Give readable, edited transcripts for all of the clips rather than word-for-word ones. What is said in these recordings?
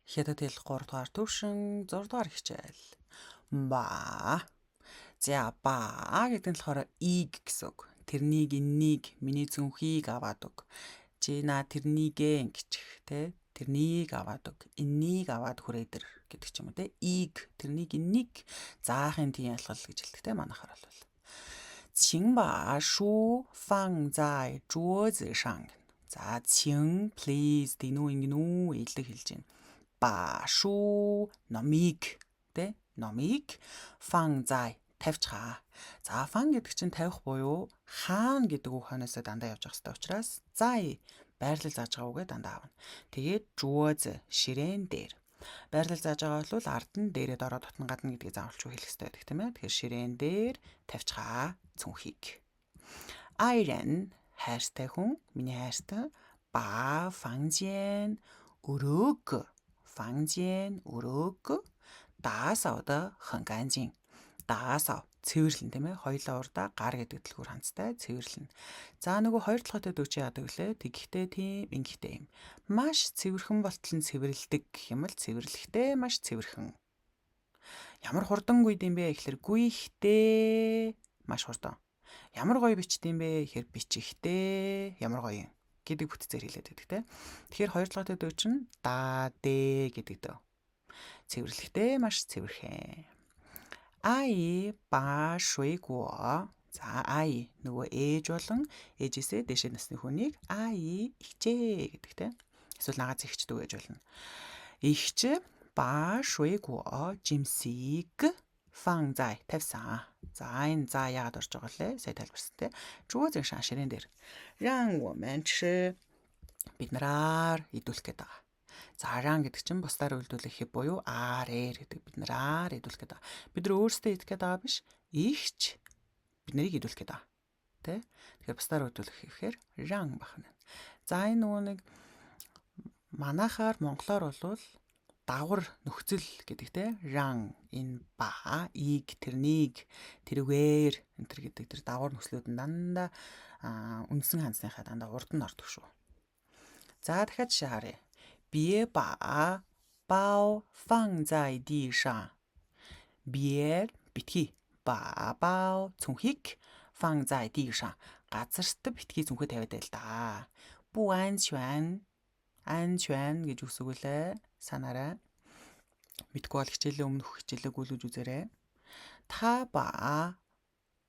Хятад хэл 3 дугаар төвшин 6 дугаар хичээл. Ба. За ба гэдэг нь болохоор ийг гэсэн үг. Тэрнийг энэнийг миний зүнхийг аваад өг. Чи наа тэрнийгээ ингэчих те. Тэрнийг аваад өг. Энэнийг аваад хүрээдэр гэдэг ч юм уу те. Ийг тэрнийг энэнийг заахын тийм ялгал гэж хэлдэг те манайхаар бол. 请把书放在桌子上. За 请 please динүү ингэнүү илдэг хэлж байна. Ба шу номыг тэ номыг фан зай тавьчихаа. За фан гэдэг чинь тавих буюу хаана гэдэг үгханаас дандаа явж байгаа хэвээр учраас зай байрлал зааж байгаа үгээ дандаа авна. Тэгээд жууз ширээн дээр. Байрлал зааж байгаа бол ард нь дээрэд ороод дотн гадна гэдгийг заавалчгүй хэлэх хэрэгтэй байдаг тийм ээ. Тэгэхээр ширээн дээр тавьчихаа цүнхийг. Айрен хайртай хүн, миний хайртай ба фанжен өрөөг房间өрөөг даасаа одоо 很干净. даасаа цэвэрлэн тийм ээ. Хоёлоо урдаа гар гэдэг дэлгүүр ханцтай цэвэрлэн. За нөгөө хоёр талхаатай дүү чи яадаг лээ. Тэгхтээ тийм ингэхтэй юм. Маш цэвэрхэн болтол нь цэвэрлдэг гэх юм л цэвэрлэхтэй маш цэвэрхэн. Ямар хурдан гүйд юм бэ гэхээр гүйхтэй маш хурдан. Ямар гоё бичдэм бэ гэхээр бичихтэй ямар гоё юм гэдэг бүтцээр хэлээд байдаг те. Тэгэхээр хоёр талхаатай дөө чинь да дэ гэдэг дөө. Цэвэрлэхтэй маш цэвэрхэн. Ай ба шуй гуо. За ай нөгөө ээж болон ээжээсээ дэшээ насны хүнийг ай ихчээ гэдэг те. Эсвэл нагац ихчдэг ээж болно. Ихч ба шуй гуо жимсийг фан зай тавьсан. За энэ за яагаад орж байгаа лээ? Сая тайлбарсан те. Жуо зэн шан ширээн дээр. 让我们吃 бид нараар идүүлэх гээд байгаа. За ран гэдэг чинь бусдаар үйлдүүлэх хэв буюу аар гэдэг бид нараар идүүлэх гээд байгаа. Бид нар өөрсдөө идэх гээд байгаа биш. Игч бид нарыг идүүлэх гээд байгаа. Тэ? Тэгэхээр бусдаар үйлдүүлэх гэхээр ран бахна. За энэ нөгөө нэг манайхаар монголоор болвол давар нөхцөл гэдэг те ран энэ ба ийг тэрнийг тэрвэр энэ төр гэдэг тэр давар нөхцлүүд нь дандаа үндсэн ханцныхаа дандаа урд нь ордог шүү. За дахиад жишээ харъя. Бие ба бао фан зай ди шан. Бие битгий ба бао цүнхийг фан зай ди шан. Газарт битгий цүнхээ тавиад байл да. Бу анчван анчван гэж үсгүүлээ. Санаарай. Мэдгүй бол хичээлийн өмнөх хичээлээ гүйлгэж үзээрэй. Та ба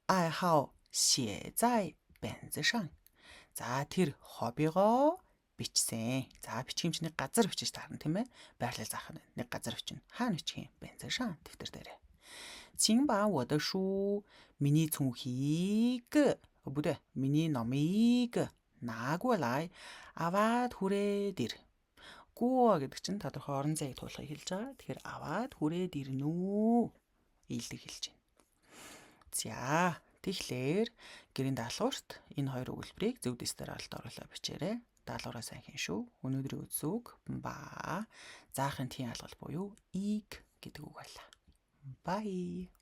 ай хao xie zai бенз шан. За тэр хоббигоо бичсэн. За бичих юм чи нэг газар бичиж таарна тийм ээ. Байрлал заах нь нэг газар бичнэ. Хаана бичих юм? Бенз шан дэвтэр дээрээ. 请把我的书 миний цүнхийг бүдэ миний номыг 拿过来 аваад хүрээд ир. Гүо гэдэг чинь тодорхой орон зайг туулахыг хэлж байгаа. Тэгэхээр аваад хүрээд ирнүү ийдэг хэлж байна. За тэгэхээр гэрийн даалгаварт энэ хоёр өгүүлбэрийг зөв дэстээр алт оруулаад бичээрэй. Даалгавраа сайн хийн шүү. Өнөөдрийн үзүүг ба заахын тийм алгал буюу ийг гэдэг үг байлаа. Bye.